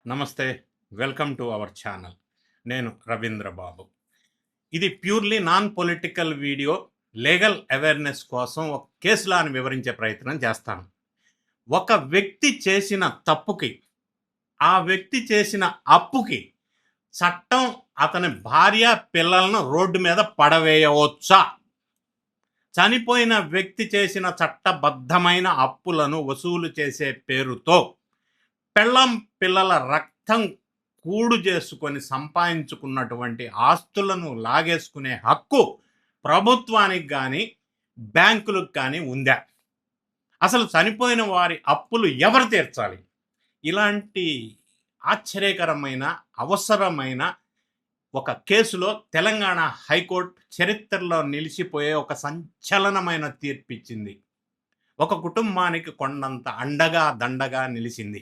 నమస్తే. Welcome to our channel. నేను రవీంద్ర బాబు. ఇది purely non political video. Legal awareness కోసం ఒక కేస్ లాని వివరించే ప్రయత్నం చేస్తాను. ఒక వ్యక్తి చేసిన తప్పుకి, ఆ వ్యక్తి చేసిన అప్పుకి చట్టం అతని భార్య, పిల్లలను రోడ్డు మీద పడవేయవచ్చా? చనిపోయిన వ్యక్తి చేసిన చట్టబద్ధమైన అప్పులను వసూలు చేసే పేరుతో పెళ్ళాం, పిల్లల రక్తం కూడు చేసుకొని సంపాదించుకున్నటువంటి ఆస్తులను లాగేసుకునే హక్కు ప్రభుత్వానికి గాని, బ్యాంకులకు కానీ ఉందా? అసలు చనిపోయిన వారి అప్పులు ఎవరు తీర్చాలి? ఇలాంటి ఆశ్చర్యకరమైన, అవసరమైన ఒక కేసులో తెలంగాణ హైకోర్టు చరిత్రలో నిలిచిపోయే ఒక సంచలనమైన తీర్పిచ్చింది. ఒక కుటుంబానికి కొండంత అండగా, దండగా నిలిచింది.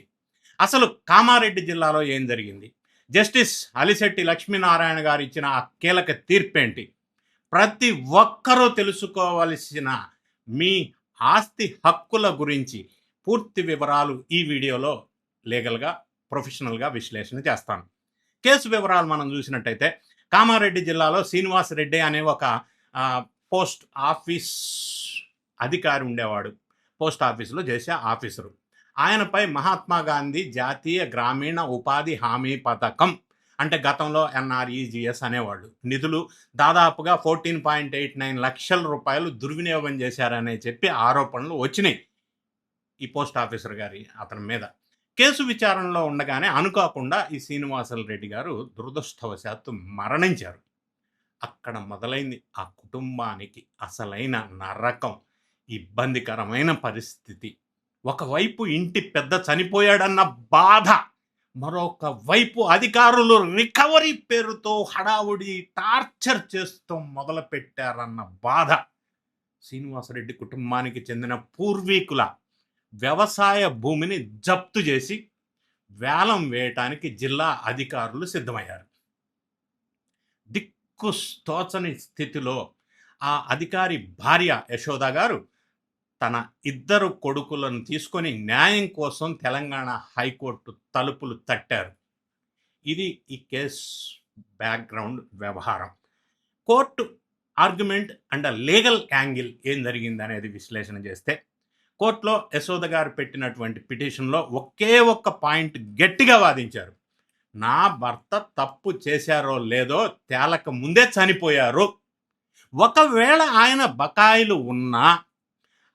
అసలు కామారెడ్డి జిల్లాలో ఏం జరిగింది? జస్టిస్ అలిశెట్టి లక్ష్మీనారాయణ గారు ఇచ్చిన ఆ కీలక తీర్పేంటి? ప్రతి ఒక్కరూ తెలుసుకోవలసిన మీ ఆస్తి హక్కుల గురించి పూర్తి వివరాలు ఈ వీడియోలో లీగల్గా, ప్రొఫెషనల్గా విశ్లేషణ చేస్తాను. కేసు వివరాలు మనం చూసినట్టయితే కామారెడ్డి జిల్లాలో శ్రీనివాస్ రెడ్డి అనే ఒక పోస్ట్ ఆఫీస్ అధికారి ఉండేవాడు. పోస్ట్ ఆఫీసులో చేసే ఆఫీసరు. ఆయనపై మహాత్మా గాంధీ జాతీయ గ్రామీణ ఉపాధి హామీ పథకం, అంటే గతంలో ఎన్ఆర్ఈజిఎస్ అనేవాళ్ళు, నిధులు దాదాపుగా 14.89 లక్షల రూపాయలు దుర్వినియోగం చేశారనే చెప్పి ఆరోపణలు వచ్చినాయి ఈ పోస్ట్ ఆఫీసర్ గారి అతని మీద. కేసు విచారణలో ఉండగానే అనుకోకుండా ఈ శ్రీనివాసల రెడ్డి గారు దురదృష్టవశాత్తు మరణించారు. అక్కడ మొదలైంది ఆ కుటుంబానికి అసలైన నరకం, ఇబ్బందికరమైన పరిస్థితి. ఒకవైపు ఇంటి పెద్ద చనిపోయాడన్న బాధ, మరొక వైపు అధికారులు రికవరీ పేరుతో హడావుడి టార్చర్ చేస్తూ మొదలుపెట్టారన్న బాధ. శ్రీనివాసరెడ్డి కుటుంబానికి చెందిన పూర్వీకుల వ్యవసాయ భూమిని జప్తు చేసి వేలం వేయటానికి జిల్లా అధికారులు సిద్ధమయ్యారు. దిక్కు స్తోచని స్థితిలో ఆ అధికారి భార్య యశోద గారు తన ఇద్దరు కొడుకులను తీసుకొని న్యాయం కోసం తెలంగాణ హైకోర్టు తలుపులు తట్టారు. ఇది ఈ కేస్ బ్యాక్గ్రౌండ్ వ్యవహారం. Court argument and legal angle ఏం జరిగింది అనేది విశ్లేషణ చేస్తే, కోర్టులో యశోద గారు పెట్టినటువంటి పిటిషన్లో ఒకే ఒక్క పాయింట్ గట్టిగా వాదించారు. నా భర్త తప్పు చేశారో లేదో తేలక ముందే చనిపోయారు. ఒకవేళ ఆయన బకాయిలు ఉన్నా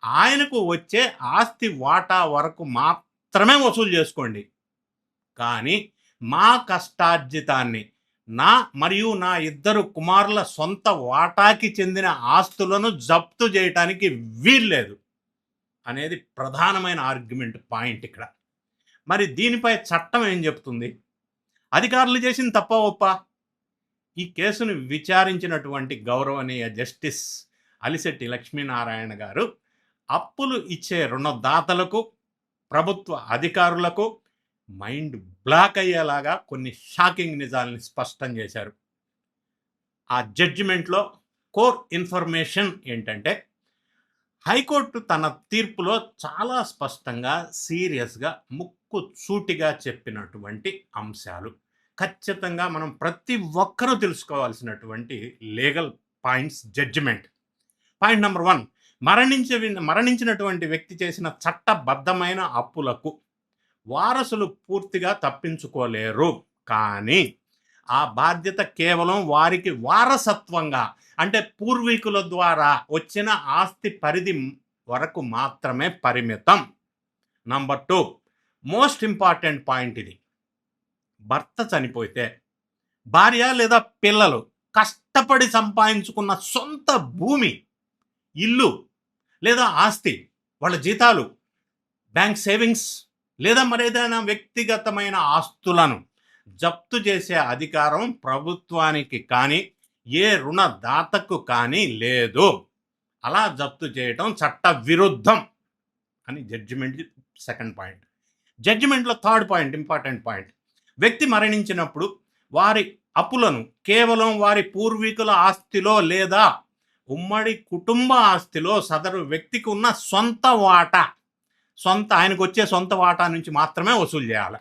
ఆయనకు వచ్చే ఆస్తి వాటా వరకు మాత్రమే వసూలు చేసుకోండి. కానీ మా కష్టార్జితాన్ని, నా మరియు నా ఇద్దరు కుమారుల సొంత వాటాకి చెందిన ఆస్తులను జప్తు చేయటానికి వీల్లేదు అనేది ప్రధానమైన ఆర్గ్యుమెంట్ పాయింట్ ఇక్కడ. మరి దీనిపై చట్టం ఏం చెప్తుంది? అధికారులు చేసిన తప్ప ఒప్ప? ఈ కేసును విచారించినటువంటి గౌరవనీయ జస్టిస్ అలిశెట్టి లక్ష్మీనారాయణ గారు అప్పులు ఇచ్చే రుణదాతలకు, ప్రభుత్వ అధికారులకు మైండ్ బ్లాక్ అయ్యేలాగా కొన్ని షాకింగ్ నిజాలని స్పష్టం చేశారు. ఆ జడ్జిమెంట్లో కోర్ ఇన్ఫర్మేషన్ ఏంటంటే, హైకోర్టు తన తీర్పులో చాలా స్పష్టంగా, సీరియస్గా, ముక్కు సూటిగా చెప్పినటువంటి అంశాలు. ఖచ్చితంగా మనం ప్రతి ఒక్కరూ తెలుసుకోవాల్సినటువంటి legal points judgement. Point number 1, మరణించినటువంటి వ్యక్తి చేసిన చట్టబద్ధమైన అప్పులకు వారసులు పూర్తిగా తప్పించుకోలేరు. కానీ ఆ బాధ్యత కేవలం వారికి వారసత్వంగా, అంటే పూర్వీకుల ద్వారా వచ్చిన ఆస్తి పరిధి వరకు మాత్రమే పరిమితం. నంబర్ 2, మోస్ట్ ఇంపార్టెంట్ పాయింట్ ఇది. భర్త చనిపోతే భార్య లేదా పిల్లలు కష్టపడి సంపాదించుకున్న సొంత భూమి, ఇల్లు లేదా ఆస్తి, వాళ్ళ జీతాలు, బ్యాంక్ సేవింగ్స్ లేదా మరేదైనా వ్యక్తిగతమైన ఆస్తులను జప్తు చేసే అధికారం ప్రభుత్వానికి కానీ ఏ రుణదాతకు కానీ లేదు. అలా జప్తు చేయటం చట్ట విరుద్ధం అని జడ్జిమెంట్ సెకండ్ పాయింట్. జడ్జిమెంట్లో థర్డ్ పాయింట్, ఇంపార్టెంట్ పాయింట్. వ్యక్తి మరణించినప్పుడు వారి అప్పులను కేవలం వారి పూర్వీకుల ఆస్తిలో లేదా ఉమ్మడి కుటుంబ ఆస్తిలో సదరు వ్యక్తికి ఉన్న సొంత వాటా, ఆయనకు వచ్చే సొంత వాటా నుంచి మాత్రమే వసూలు చేయాలి.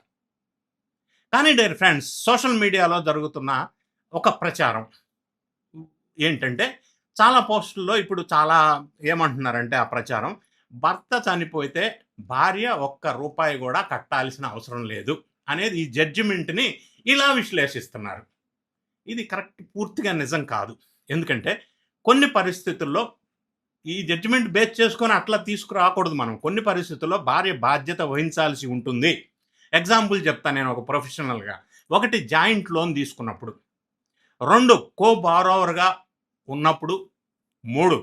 కానీ డియర్ ఫ్రెండ్స్, సోషల్ మీడియాలో జరుగుతున్న ఒక ప్రచారం ఏంటంటే, చాలా పోస్టుల్లో ఇప్పుడు చాలా ఏమంటున్నారంటే ఆ ప్రచారం, భర్త చనిపోతే భార్య ఒక్క రూపాయి కూడా కట్టాల్సిన అవసరం లేదు అనేది ఈ జడ్జిమెంట్‌ని ఇలా విశ్లేషిస్తున్నారు. ఇది కరెక్ట్, పూర్తిగా నిజం కాదు. ఎందుకంటే కొన్ని పరిస్థితుల్లో ఈ జడ్జిమెంట్ బేస్ చేసుకొని అట్లా తీసుకురాకూడదు మనం. కొన్ని పరిస్థితుల్లో భార్య బాధ్యత వహించాల్సి ఉంటుంది. ఎగ్జాంపుల్ చెప్తాను నేను ఒక ప్రొఫెషనల్‌గా. 1 జాయింట్ లోన్ తీసుకున్నప్పుడు, 2 కో బారోవర్‌గా ఉన్నప్పుడు, 3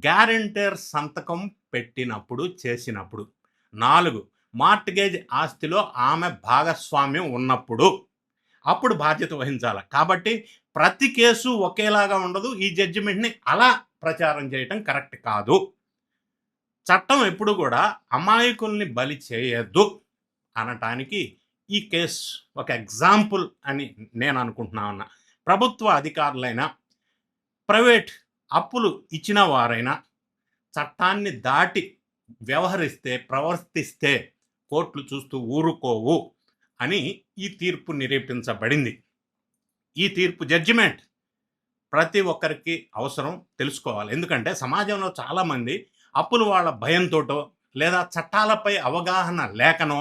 గ్యారంటర్ సంతకం పెట్టినప్పుడు, చేసినప్పుడు, 4 మార్ట్‌గేజ్ ఆస్తిలో ఆమె భాగస్వామ్యం ఉన్నప్పుడు, అప్పుడు బాధ్యత వహించాలి. కాబట్టి ప్రతి కేసు ఒకేలాగా ఉండదు. ఈ జడ్జిమెంట్‌ని అలా ప్రచారం చేయటం కరెక్ట్ కాదు. చట్టం ఎప్పుడు కూడా అమాయకుల్ని బలి చేయొద్దు అనటానికి ఈ కేసు ఒక ఎగ్జాంపుల్ అని నేను అనుకుంటున్నా. ప్రభుత్వ అధికారులైనా, ప్రైవేట్ అప్పులు ఇచ్చిన వారైనా చట్టాన్ని దాటి ప్రవర్తిస్తే కోర్టులు చూస్తూ ఊరుకోవు అని ఈ తీర్పు నిరూపించబడింది. ఈ తీర్పు జడ్జిమెంట్ ప్రతి ఒక్కరికి అవసరం, తెలుసుకోవాలి. ఎందుకంటే సమాజంలో చాలామంది అప్పులు వాళ్ళ భయంతోటో లేదా చట్టాలపై అవగాహన లేకనో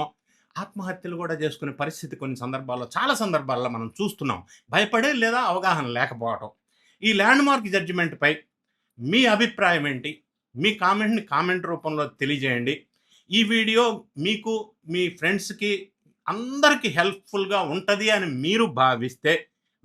ఆత్మహత్యలు కూడా చేసుకునే పరిస్థితి కొన్ని సందర్భాల్లో, చాలా సందర్భాల్లో మనం చూస్తున్నాం. భయపడే లేదా అవగాహన లేకపోవటం. ఈ ల్యాండ్ మార్క్ జడ్జిమెంట్పై మీ అభిప్రాయం ఏంటి? మీ కామెంట్‌ని కామెంట్ రూపంలో తెలియజేయండి. ఈ వీడియో మీకు, మీ ఫ్రెండ్స్‌కి అందరికీ హెల్ప్‌ఫుల్‌గా ఉంటది అని మీరు భావిస్తే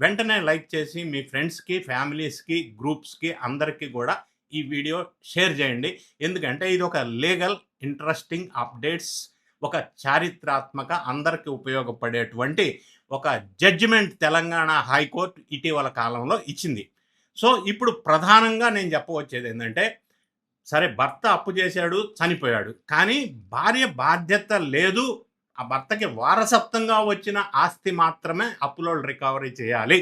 వెంటనే లైక్ చేసి మీ ఫ్రెండ్స్‌కి, ఫ్యామిలీస్‌కి, గ్రూప్స్‌కి అందరికీ కూడా ఈ వీడియో షేర్ చేయండి. ఎందుకంటే ఇది ఒక లీగల్ ఇంట్రెస్టింగ్ అప్డేట్స్, ఒక చారిత్రాత్మక, అందరికీ ఉపయోగపడేటువంటి ఒక జడ్జిమెంట్ తెలంగాణ హైకోర్టు ఇటీవల కాలంలో ఇచ్చింది. సో ఇప్పుడు ప్రధానంగా నేను చెప్పవచ్చేది ఏంటంటే, సరే భర్త అప్పు చేశాడు, చనిపోయాడు. కానీ భార్య బాధ్యత లేదు. ఆ భర్తకి వారసత్వంగా వచ్చిన ఆస్తి మాత్రమే అప్పులోళ్ళు రికవరీ చేయాలి.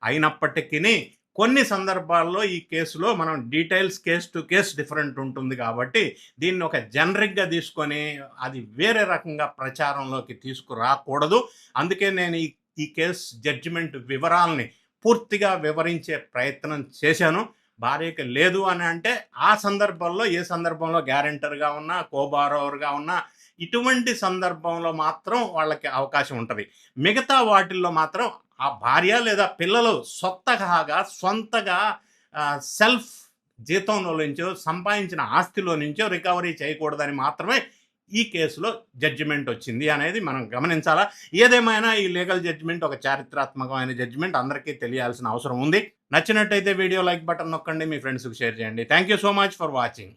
అయినప్పటికీ కొన్ని సందర్భాల్లో ఈ కేసులో మనం details case to case different ఉంటుంది కాబట్టి దీన్ని ఒక జనరిక్గా తీసుకొని అది వేరే రకంగా ప్రచారంలోకి తీసుకురాకూడదు. అందుకే నేను ఈ కేసు జడ్జిమెంట్ వివరాలని పూర్తిగా వివరించే ప్రయత్నం చేశాను. భార్యకి లేదు అని అంటే ఆ సందర్భంలో, ఏ సందర్భంలో గ్యారెంటర్గా ఉన్నా, కోబారోవర్గా ఉన్నా, ఇటువంటి సందర్భంలో మాత్రం వాళ్ళకి అవకాశం ఉంటుంది. మిగతా వాటిల్లో మాత్రం ఆ భార్య లేదా పిల్లలు సొంతగా సెల్ఫ్ జీతంలో నుంచో సంపాదించిన ఆస్తిలో నుంచో రికవరీ చేయకూడదని మాత్రమే ఈ కేసులో జడ్జిమెంట్ వచ్చింది అనేది మనం గమనించాలా. ఏదేమైనా ఈ లీగల్ జడ్జిమెంట్ ఒక చారిత్రాత్మకమైన జడ్జిమెంట్, అందరికీ తెలియాల్సిన అవసరం ఉంది. నచ్చినట్టయితే వీడియో లైక్ బటన్ నొక్కండి, మీ ఫ్రెండ్స్కి షేర్ చేయండి. Thank you so much for watching.